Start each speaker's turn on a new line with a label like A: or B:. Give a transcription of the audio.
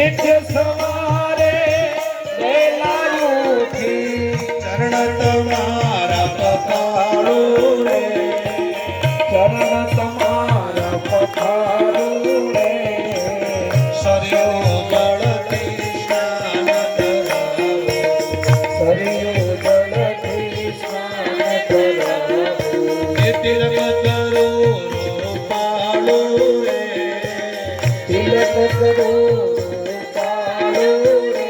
A: સવારે વેલાયું
B: ચરણ તમારા પખારું રે,
A: ચરણ તમારા પખારું રે,
B: સરયુ જળથી સ્નાન કરાવો,
A: સરયુ જળથી સ્નાન કરાવો,
B: તિલક કરો રૂપાળું રે,
A: તિલક કરો રૂપાળું રે,